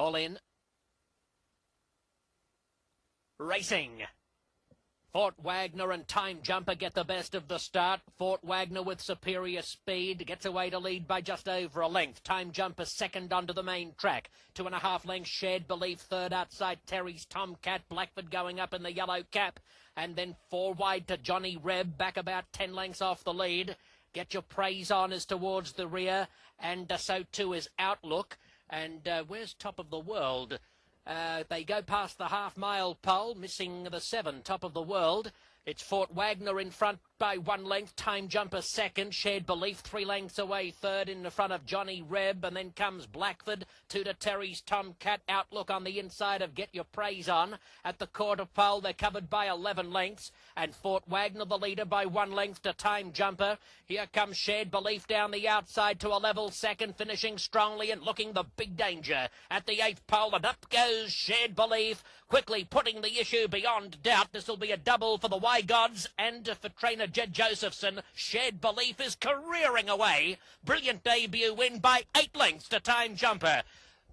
All in. Racing. Fort Wagner and Time Jumper get the best of the start. Fort Wagner with superior speed gets away to lead by just over a length. Time Jumper second onto the main track. 2.5 lengths Shared Belief third outside Terry's Tomcat. Blackford going up in the yellow cap. And then 4 wide to Johnny Reb, back about 10 lengths off the lead. Get Your Praise On is towards the rear, and so too is Outlook. And where's Top of the World? They go past the half-mile pole, missing the 7, Top of the World. It's Fort Wagner in front by 1 length, Time Jumper second, Shared Belief 3 lengths away third in the front of Johnny Reb, and then comes Blackford, 2 to Terry's Tomcat. Outlook on the inside of Get Your Praise On. At the quarter pole, they're covered by 11 lengths, and Fort Wagner the leader by 1 length to Time Jumper. Here comes Shared Belief down the outside to a level second, finishing strongly and looking the big danger. At the 8th pole, and up goes Shared Belief, quickly putting the issue beyond doubt. This will be a double for the Y Gods and for trainer Jed Josephson. Shared Belief is careering away. Brilliant debut win by 8 lengths to Time Jumper.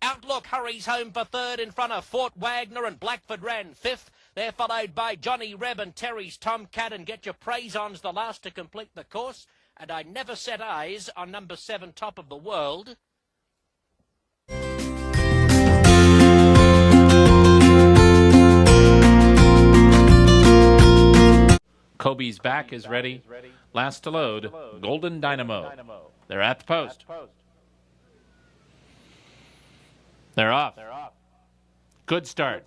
Outlook hurries home for third in front of Fort Wagner, and Blackford ran 5th. They're followed by Johnny Reb and Terry's Tomcat, and Get Your Praise On's the last to complete the course. And I never set eyes on number 7, Top of the World. Kobe's back is ready. Last to load, Golden Dynamo. They're at the post. They're off. Good start.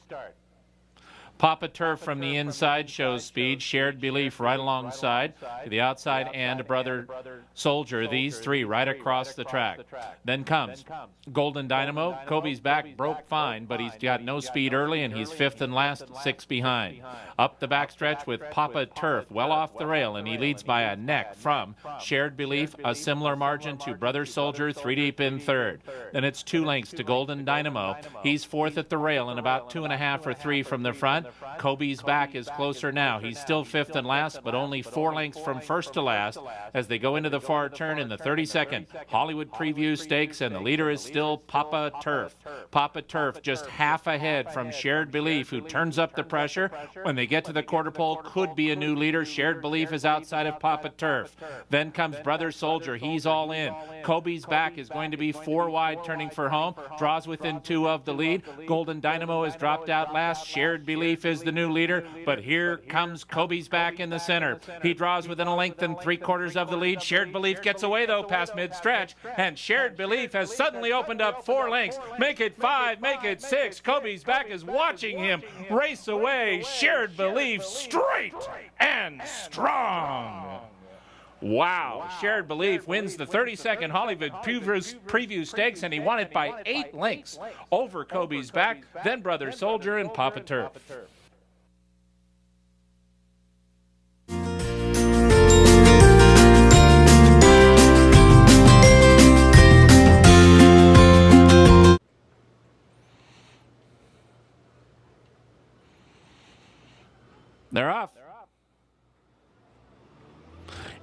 Papa Turf from the inside shows speed. Shared Belief right alongside. To the outside, and Brother Soldier. These 3 right across the track. Then comes Golden Dynamo. Kobe's back broke fine, but he's got no speed early, and he's 5th and last, 6 behind. Up the backstretch with Papa Turf, well off the rail, and he leads by a neck from Shared Belief, a similar margin to Brother Soldier, 3 deep in third. Then it's 2 lengths to Golden Dynamo. He's 4th at the rail and about 2.5 or 3 from the front. Kobe's back is closer now. He's still 5th and last, but only 4 lengths from first to last as they go into the far turn in the 32nd Hollywood Preview Stakes, and the leader is still Papa Turf. Papa Turf just half ahead from Shared Belief, who turns up the pressure. When they get to the quarter pole, could be a new leader. Shared Belief is outside of Papa Turf. Then comes Brother Soldier. He's all in. Kobe's back is going to be 4 wide, turning for home. Draws within 2 of the lead. Golden Dynamo has dropped out last. Shared Belief is the new leader, but here comes Kobe's back in the center. He draws within a length and 3/4 of the lead. Shared Belief gets away, though, past mid-stretch, and Shared Belief has suddenly opened up 4 lengths. Make it 5, make it 6. Kobe's back is watching him race away. Shared Belief straight and strong. Wow. Shared Belief wins the 32nd Hollywood Preview Stakes, and he won it by 8 lengths over Kobe's back, then Brother Soldier and Papa Turf. They're off.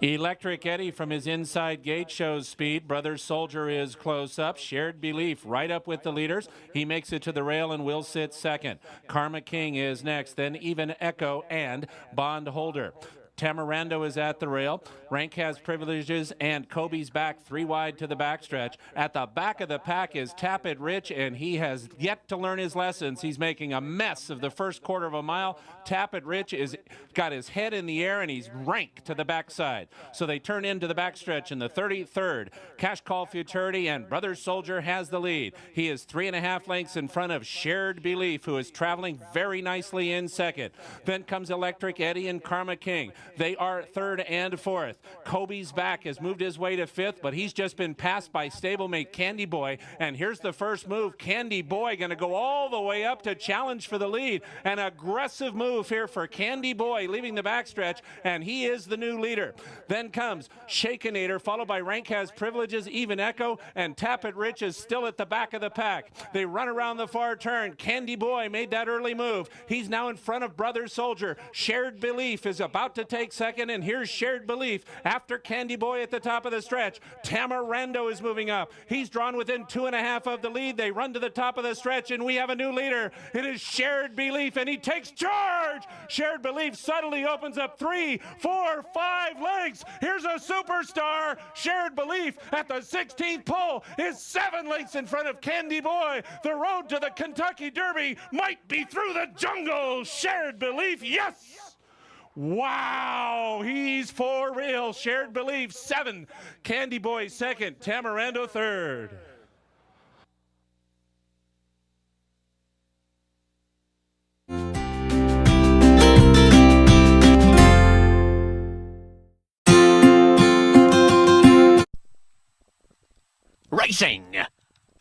Electric Eddie from his inside gate shows speed. Brother Soldier is close up. Shared Belief right up with the leaders. He makes it to the rail and will sit second. Karma King is next, then Even Echo and Bond Holder. Tamarando is at the rail. Rank has privileges, and Kobe's back 3 wide to the backstretch. At the back of the pack is Tap It Rich, and he has yet to learn his lessons. He's making a mess of the first quarter of a mile. Tap It Rich is got his head in the air, and he's rank to the backside. So they turn into the backstretch in the 33rd. Cash Call Futurity, and Brother Soldier has the lead. He is 3.5 lengths in front of Shared Belief, who is traveling very nicely in second. Then comes Electric Eddie and Karma King. They are 3rd and 4th. Kobe's back has moved his way to 5th, but he's just been passed by stablemate Candy Boy. And here's the first move. Candy Boy going to go all the way up to challenge for the lead. An aggressive move here for Candy Boy, leaving the backstretch, and he is the new leader. Then comes Shakenator, followed by Rank Has Privileges, Even Echo, and Tap It Rich is still at the back of the pack. They run around the far turn. Candy Boy made that early move. He's now in front of Brother Soldier. Shared Belief is about to takes second, and here's Shared Belief after Candy Boy at the top of the stretch. Tamarando is moving up. He's drawn within 2.5 of the lead. They run to the top of the stretch, and we have a new leader. It is Shared Belief, and he takes charge. Shared Belief suddenly opens up 3, 4, 5 lengths. Here's a superstar. Shared Belief at the 16th pole is 7 lengths in front of Candy Boy. The road to the Kentucky Derby might be through the jungle. Shared Belief, yes! Wow, he's for real. Shared Belief, 7. Candy Boy, 2nd. Tamarando, 3rd. Racing.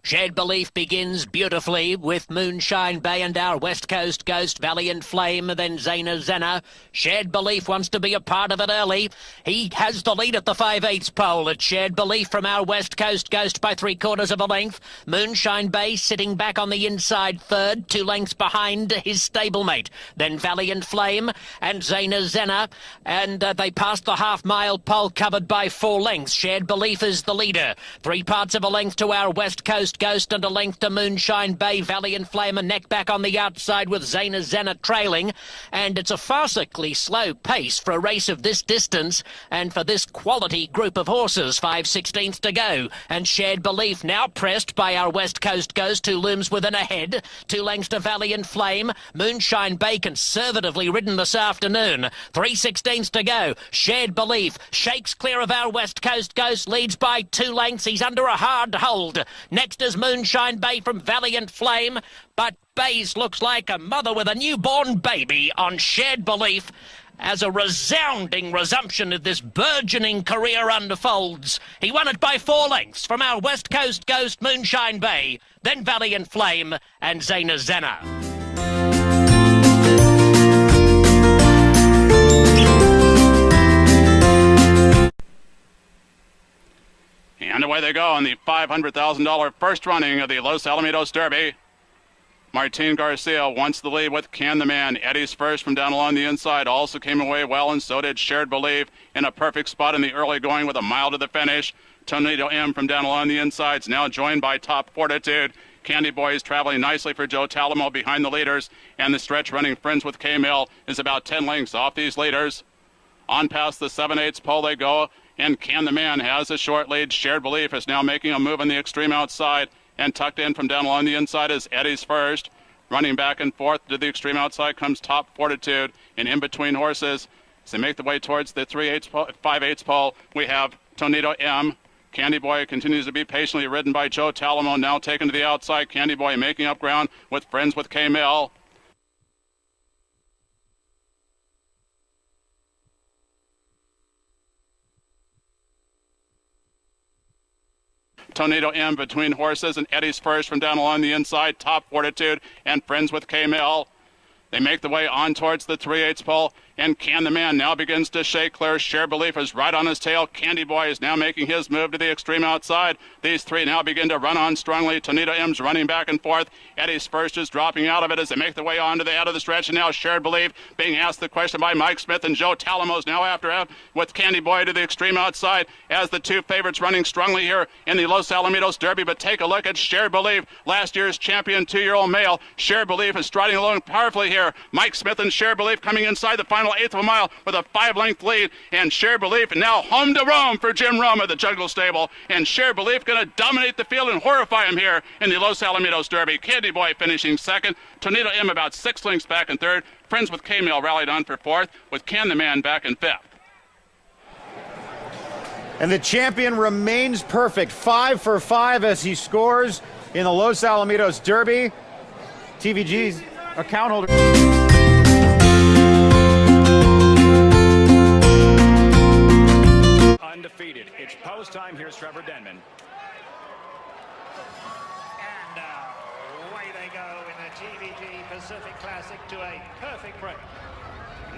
Shared Belief begins beautifully with Moonshine Bay and our West Coast Ghost, Valiant Flame, then Zena Zenna. Shared Belief wants to be a part of it early. He has the lead at the 5/8 pole. It's Shared Belief from our West Coast Ghost by 3/4 of a length. Moonshine Bay sitting back on the inside 3rd, 2 lengths behind his stablemate. Then Valiant Flame and Zena Zenna, and they passed the half-mile pole covered by 4 lengths. Shared Belief is the leader. 3/4 of a length to our West Coast Ghost and a length to Moonshine Bay. Valiant Flame and neck back on the outside with Zena Zenna trailing. And it's a farcically slow pace for a race of this distance and for this quality group of horses. 5/16 to go. And Shared Belief now pressed by our West Coast Ghost, who looms within a head. 2 lengths to Valiant Flame. Moonshine Bay conservatively ridden this afternoon. 3/16 to go. Shared Belief shakes clear of our West Coast Ghost, leads by 2 lengths. He's under a hard hold. Next is Moonshine Bay from Valiant Flame, but Bayes looks like a mother with a newborn baby on Shared Belief as a resounding resumption of this burgeoning career unfolds. He won it by 4 lengths from our West Coast Ghost, Moonshine Bay, then Valiant Flame and Zena Zenna. And away they go on the $500,000 first running of the Los Alamitos Derby. Martin Garcia wants the lead with Can the Man. Eddie's first from down along the inside also came away well, and so did Shared Belief in a perfect spot in the early going with a mile to the finish. Tornado M from down along the inside is now joined by Top Fortitude. Candy Boy is traveling nicely for Joe Talamo behind the leaders, and the stretch running Friends with K-Mill is about 10 lengths off these leaders. On past the 7/8 pole they go, and Can the Man has a short lead. Shared Belief is now making a move on the extreme outside, and tucked in from down along the inside is Eddie's first. Running back and forth to the extreme outside comes Top Fortitude, and in between horses, as they make the way towards the 5/8 pole, we have Tornado M. Candy Boy continues to be patiently ridden by Joe Talamo, now taken to the outside. Candy Boy making up ground with Friends with K-Mill. Tornado M between horses, and Eddie's first from down along the inside. Top Fortitude and Friends with K-Mill. They make the way on towards the 3/8 pole, and Can the Man now begins to shake clear. Shared Belief is right on his tail. Candy Boy is now making his move to the extreme outside. These three now begin to run on strongly. Tornado M's running back and forth. Eddie's first is dropping out of it as they make the way on to the head of the stretch, and now Shared Belief being asked the question by Mike Smith, and Joe Talamo's now after him with Candy Boy to the extreme outside as the 2 favorites running strongly here in the Los Alamitos Derby. But take a look at Shared Belief, last year's champion 2-year-old male. Shared Belief is striding along powerfully here. Mike Smith and Shared Belief coming inside the final 1/8 of a mile with a 5-length lead, and Shared Belief now home to Rome for Jim Rome at the Jungle Stable, and Shared Belief going to dominate the field and horrify him here in the Los Alamitos Derby. Candy Boy finishing second, Tornado M about 6 lengths back in third. Friends with K-Mill rallied on for fourth, with Can the Man back in fifth. And the champion remains perfect, 5 for 5 as he scores in the Los Alamitos Derby. TVG's account holder. Undefeated. It's post time. Here's Trevor Denman. And away they go in the TVG Pacific Classic to a perfect break.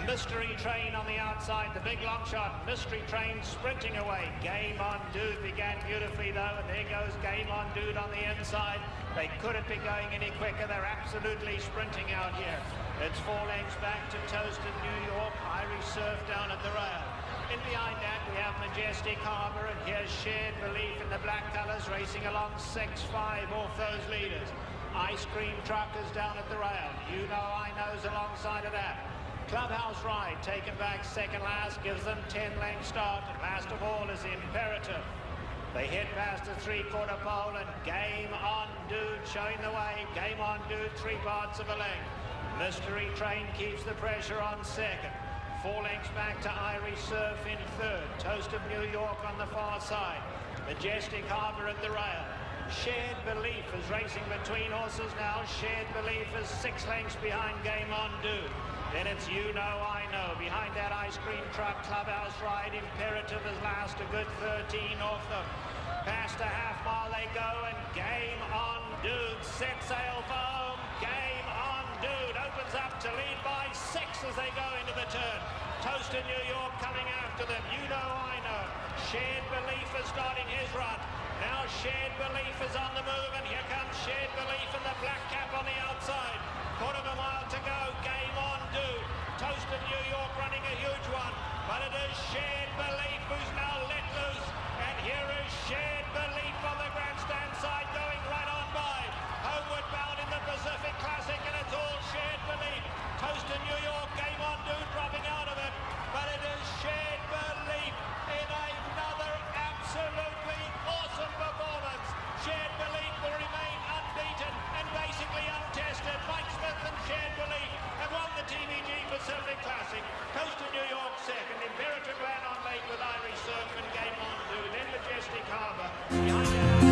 Mystery Train on the outside, the big long shot. Mystery Train sprinting away. Game on Dude began beautifully though, and there goes Game on Dude on the inside. They couldn't be going any quicker. They're absolutely sprinting out here. It's 4 lengths back to Toasted New York. Irish Surf down at the rail. In behind that we have Majestic Harbor, and here's Shared Belief in the black colors racing along 6-5 off those leaders. Ice Cream Truck is down at the rail. You Know I Know's alongside of that. Clubhouse Ride taken back second last, gives them 10 length start, and last of all is Imperative. They head past the 3/4 pole, and Game on Dude showing the way. Game on Dude 3/4 of a length. Mystery Train keeps the pressure on second. 4 lengths back to Irish Surf in third. Toast of New York on the far side. Majestic Harbor at the rail. Shared Belief is racing between horses now. Shared Belief is 6 lengths behind Game on Dude. Then it's You Know I Know. Behind that Ice Cream Truck, Clubhouse Ride, Imperative is last, a good 13 off them. Past a half mile they go, and Game on Dude set sail for home. Game on Dude opens up to lead by 6 as they go into the turn. Toast in New York coming after them. You Know I Know. Shared Belief is starting his run. Now Shared Belief is on the move, and here comes Shared Belief in the black cap on the outside. 1/4 mile to go. Game on Dude. Toast in New York running a huge one, but it is Shared Belief who's now let loose, and here is Shared Belief on the grandstand side going right on by. Homeward bound in the Pacific Classic, and it's all Shared Belief. Toast in New York. Game on Dude dropping out of it, but it is Shared Belief in another absolutely awesome performance. Shared Belief will remain unbeaten and basically untested. Mike Smith and Shared Belief have won the TVG Pacific Classic. Coast to New York second. Imperative ran on late with Irish Surf and Game on Dude. Then Majestic Harbor. Behind that,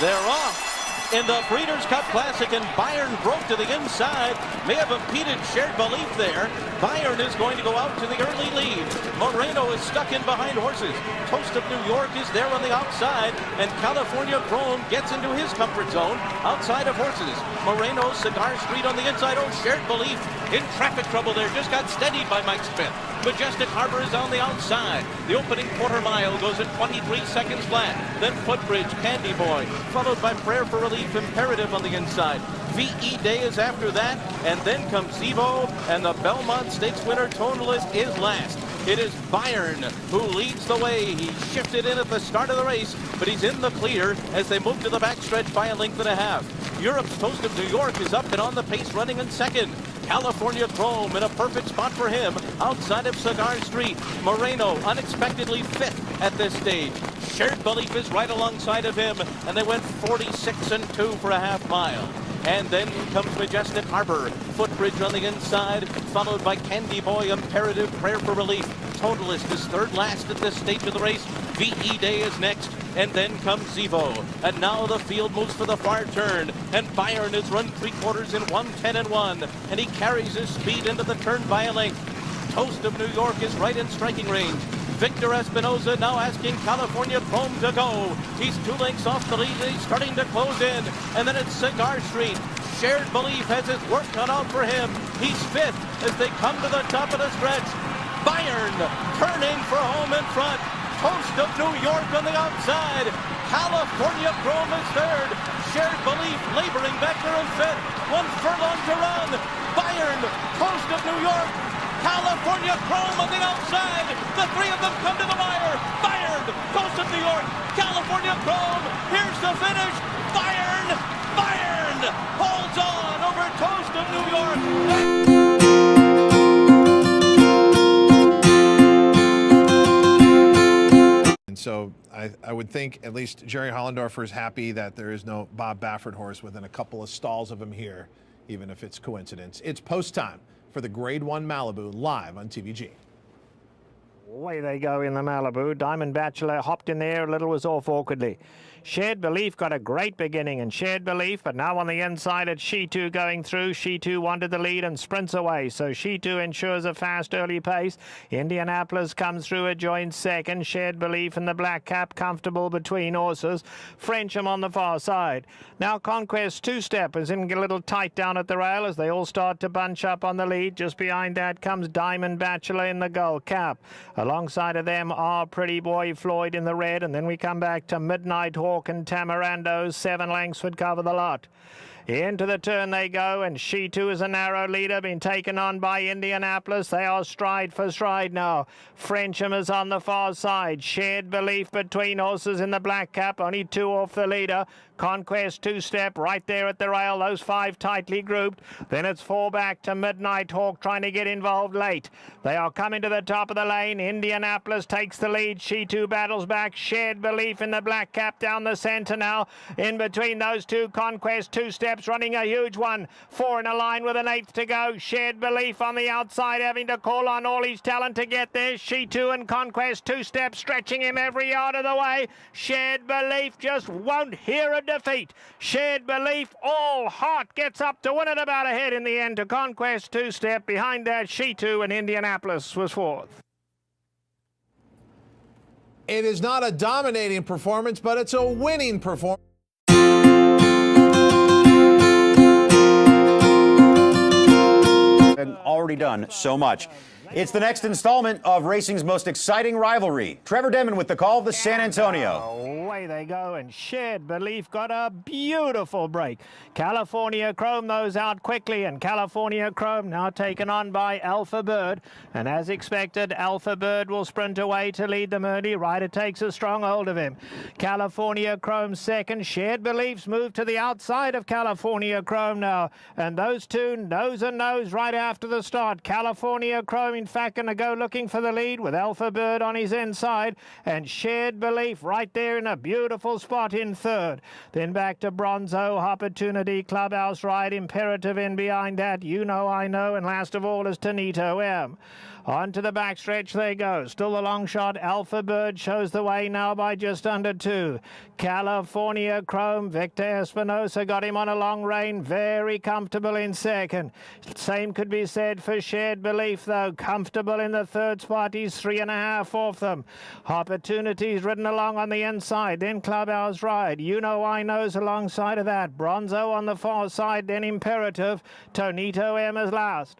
They're off. in the Breeders' Cup Classic, and Bayern broke to the inside. May have impeded Shared Belief there. Bayern is going to go out to the early lead. Moreno is stuck in behind Horses. Toast of New York is there on the outside, and California Chrome gets into his comfort zone outside of Horses. Moreno, Cigar Street on the inside. Oh, Shared Belief in traffic trouble there. Just got steadied by Mike Smith. Majestic Harbor is on the outside. The opening quarter mile goes at 23 seconds flat. Then Footbridge, Candy Boy, followed by Prayer for Relief, Imperative on the inside. VE Day is after that, and then comes Zevo, and the Belmont Stakes winner, Tonalist, is last. It is Bayern who leads the way. He shifted in at the start of the race, but he's in the clear as they move to the backstretch by a length and a half. Europe's Toast of New York is up and on the pace, running in second. California Chrome in a perfect spot for him outside of Cigar Street. Moreno unexpectedly fifth at this stage. Shared Belief is right alongside of him, and they went 46-2 for a half mile. And then comes Majestic Harbor. Footbridge on the inside, followed by Candy Boy, Imperative, Prayer for Relief. Totalist is third last at this stage of the race. VE Day is next, and then comes Zevo. And now the field moves for the far turn, and Bayern has run 3/4 in 1:10-1, and he carries his speed into the turn by a length. Toast of New York is right in striking range. Victor Espinoza now asking California Chrome to go. He's 2 lengths off the lead, and he's starting to close in. And then it's Cigar Street. Shared Belief has his work cut out for him. He's fifth as they come to the top of the stretch. Bayern turning for home in front. Toast of New York on the outside. California Chrome is third. Shared Belief laboring back there in fifth. 1 furlong to run. Bayern, Toast of New York, California Chrome on the outside. The three of them come to the wire. Bayern, Toast of New York, California Chrome. Here's the finish. Bayern holds on over Toast of New York. And so I would think at least Jerry Hollendorfer is happy that there is no Bob Baffert horse within a couple of stalls of him here, even if it's coincidence. It's post time for the Grade 1 Malibu live on TVG. Away they go in the Malibu. Diamond Bachelor hopped in there, little was off awkwardly. Shared Belief got a great beginning, and Shared Belief, but now on the inside it's She2 going through. She2 wanted the lead and sprints away, so She2 ensures a fast early pace. Indianapolis comes through, it joins second. Shared Belief in the black cap, comfortable between horses. Frencham on the far side. Now Conquest Two-Step is in a little tight down at the rail as they all start to bunch up on the lead. Just behind that comes Diamond Bachelor in the gold cap. Alongside of them are Pretty Boy Floyd in the red, and then we come back to Midnight Hawk and Tamarando's 7 lengths would cover the lot. Into the turn they go, and She2 is a narrow leader, been taken on by Indianapolis. They are stride for stride now. Frencham is on the far side. Shared Belief between horses in the black cap, only 2 off the leader. Conquest Two-Step right there at the rail, those 5 tightly grouped. Then it's 4 back to Midnight Hawk trying to get involved late. They are coming to the top of the lane. Indianapolis takes the lead. She2 battles back. Shared Belief in the black cap down the centre now. In between those two, Conquest Two-Steps running a huge one. 4 in a line with an 8th to go. Shared Belief on the outside having to call on all his talent to get there. She2 and Conquest Two-Steps stretching him every yard of the way. Shared Belief just won't hear a defeat. Shared Belief, all heart, gets up to win it about a head in the end to Conquest Two-Step. Behind that, She2 and Indianapolis was 4th. It is not a dominating performance, but it's a winning performance. And already done so much. It's the next installment of racing's most exciting rivalry. Trevor Denman with the call of the San Antonio. Away they go, and Shared Belief got a beautiful break. California Chrome those out quickly, and California Chrome now taken on by Alpha Bird. And as expected, Alpha Bird will sprint away to lead them early. Ryder takes a strong hold of him. California Chrome second. Shared Belief's moved to the outside of California Chrome now. And those two nose and nose right after the start. California Chrome, in fact, going to go looking for the lead with Alpha Bird on his inside, and Shared Belief right there in a beautiful spot in third. Then back to Bronzo, Opportunity, Clubhouse Ride, Imperative in behind that, You Know I Know, and last of all is Tonito M. On to the backstretch they go. Still the long shot. Alpha Bird shows the way now by just under 2. California Chrome. Victor Espinosa got him on a long rein. Very comfortable in second. Same could be said for Shared Belief, though. Comfortable in the third spot. He's 3.5 off them. Opportunities ridden along on the inside. Then Clubhouse Ride. You Know I Know's alongside of that. Bronzo on the far side. Then Imperative. Tonito M is last.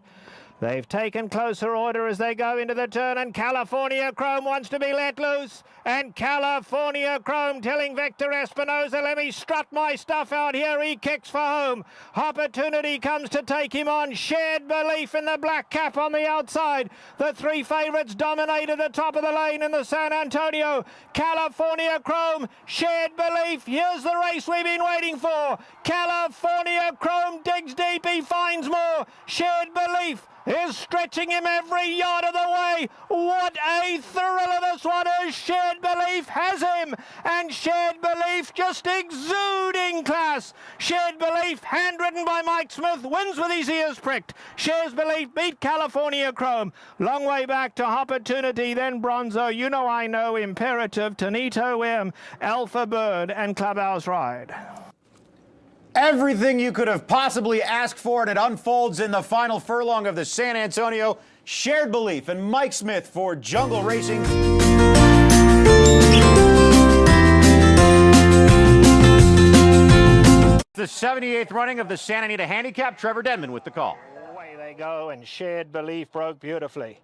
They've taken closer order as they go into the turn, and California Chrome wants to be let loose. And California Chrome telling Victor Espinosa, let me strut my stuff out here. He kicks for home. Opportunity comes to take him on. Shared Belief in the black cap on the outside. The 3 favourites dominated the top of the lane in the San Antonio. California Chrome, Shared Belief. Here's the race we've been waiting for. California Chrome digs deep. He finds more. Shared Belief is stretching him every yard of the way. What a thriller this one is. Shared Belief has him, and Shared Belief just exuding class. Shared Belief, hand-ridden by Mike Smith, wins with his ears pricked. Shared Belief beat California Chrome. Long way back to Opportunity, then Bronzo, You Know I Know, Imperative, Tonito M, Alpha Bird, and Clubhouse Ride. Everything you could have possibly asked for, and it unfolds in the final furlong of the San Antonio. Shared Belief and Mike Smith for Jungle Racing. The 78th running of the Santa Anita Handicap. Trevor Denman with the call. Away they go, and Shared Belief broke beautifully.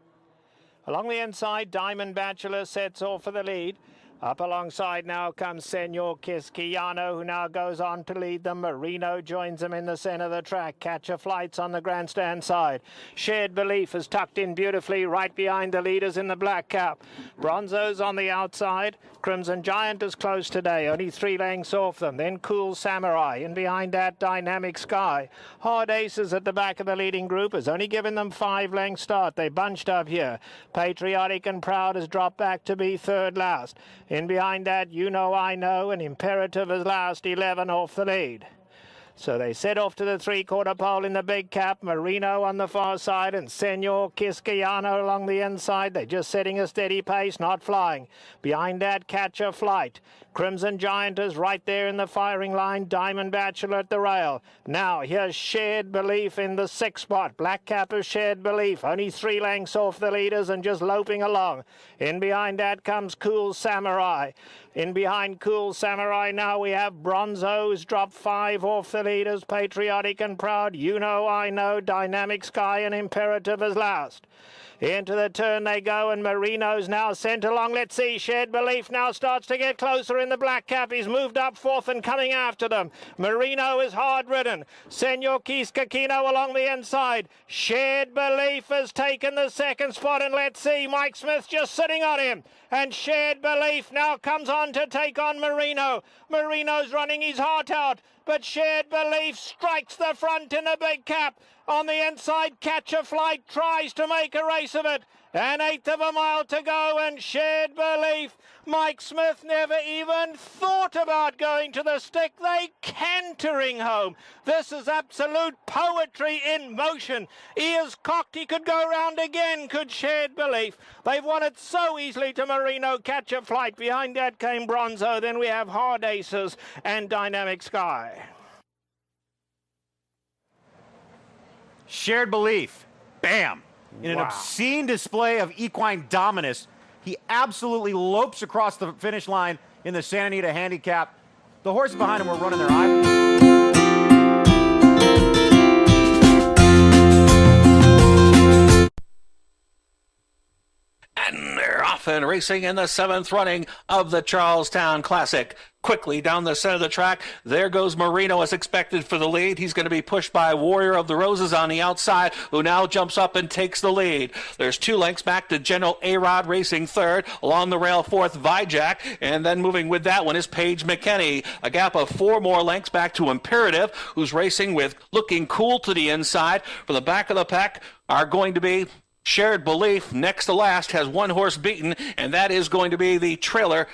Along the inside, Diamond Bachelor sets off for the lead. Up alongside now comes Senor Quisquillano, who now goes on to lead them. Marino joins them in the centre of the track. Catcher Flights on the grandstand side. Shared Belief is tucked in beautifully right behind the leaders in the black cap. Bronzo's on the outside. Crimson Giant is close today, only 3 lengths off them. Then Cool Samurai, and behind that Dynamic Sky. Hard Aces at the back of the leading group has only given them 5 lengths start. They bunched up here. Patriotic and Proud has dropped back to be third last. In behind that, You Know I Know, and Imperative is last, 11 off the lead. So they set off to the 3/4 pole in the big cap. Marino on the far side and Senor Quisquillano along the inside. They're just setting a steady pace, not flying. Behind that, Catcher Flight. Crimson Giant is right there in the firing line. Diamond Bachelor at the rail. Now here's Shared Belief in the 6th spot. Black cap of Shared Belief. Only 3 lengths off the leaders and just loping along. In behind that comes Cool Samurai. In behind Cool Samurai now we have Bronzo's dropped 5 off the leaders. Patriotic and Proud, You Know I Know, Dynamic Sky, and Imperative is last. Into the turn they go, and Marino's now sent along. Let's see, Shared Belief now starts to get closer in the black cap. He's moved up 4th and coming after them. Marino is hard-ridden. Senor Quisquillano along the inside. Shared Belief has taken the 2nd spot, and let's see, Mike Smith just sitting on him. And Shared Belief now comes on to take on Marino. Marino's running his heart out, but Shared Belief strikes the front in a big cap. On the inside, Catcher Flight tries to make a race of it. An 1/8 of a mile to go, and Shared Belief. Mike Smith never even thought about going to the stick. They cantering home. This is absolute poetry in motion. Ears cocked, he could go round again, could Shared Belief. They've won it so easily to Marino. Catcher Flight. Behind that came Bronzo. Then we have Hard Aces and Dynamic Sky. Shared Belief. Bam. In an obscene display of equine dominance, he absolutely lopes across the finish line in the Santa Anita Handicap. The horses behind him were running their eyes. And they're off and racing in the 7th running of the Charlestown Classic. Quickly down the center of the track, there goes Marino as expected for the lead. He's going to be pushed by Warrior of the Roses on the outside, who now jumps up and takes the lead. There's 2 lengths back to General A-Rod racing 3rd. Along the rail 4th, Vijack. And then moving with that one is Paige McKenney. A gap of 4 more lengths back to Imperative, who's racing with Looking Cool to the inside. For the back of the pack are going to be Shared Belief. Next to last has 1 horse beaten, and that is going to be the trailer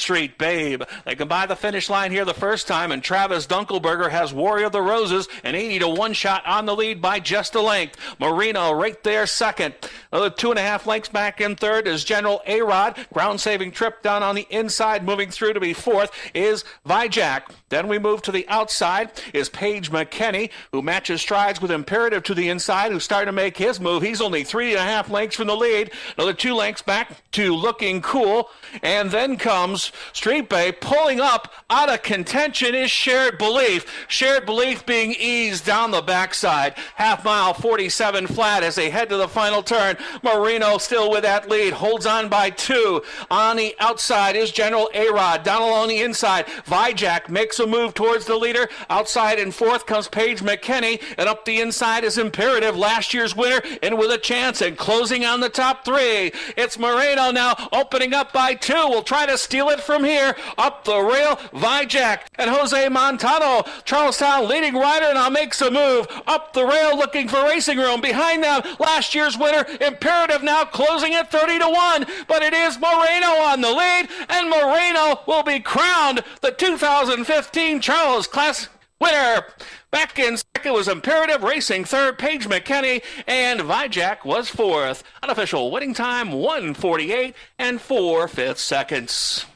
Street Babe. They can buy the finish line here the first time, and Travis Dunkelberger has Warrior of the Roses, an 80-1 shot on the lead by just a length. Marino right there second. Another 2.5 lengths back in third is General A-Rod. Ground-saving trip down on the inside, moving through to be fourth is Vijak. Then we move to the outside is Paige McKenney, who matches strides with Imperative to the inside, who's starting to make his move. He's only 3.5 lengths from the lead. Another 2 lengths back to Looking Cool. And then comes Street Bay. Pulling up out of contention is Shared Belief. Shared Belief being eased down the backside. Half mile, 47 flat as they head to the final turn. Marino still with that lead. Holds on by 2. On the outside is General A-Rod. Down along the inside, Vijak makes a move towards the leader. Outside in fourth comes Paige McKenney. And up the inside is Imperative, last year's winner, and with a chance and closing on the top 3. It's Moreno now opening up by 2. We'll try to steal it from here. Up the rail, Vijak and Jose Montano. Charlestown leading rider now makes a move. Up the rail looking for racing room. Behind them, last year's winner, Imperative now closing at 30-1. But it is Moreno on the lead, and Moreno will be crowned the 2015 Charles Class winner. Back in second was Imperative, racing third, Paige McKenney, and Vijak was fourth. Unofficial winning time, 1:48 and 4/5 seconds.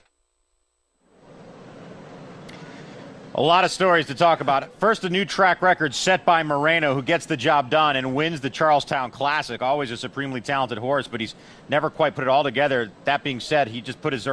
A lot of stories to talk about. First, a new track record set by Moreno, who gets the job done and wins the Charlestown Classic. Always a supremely talented horse, but he's never quite put it all together. That being said, he just put his earnings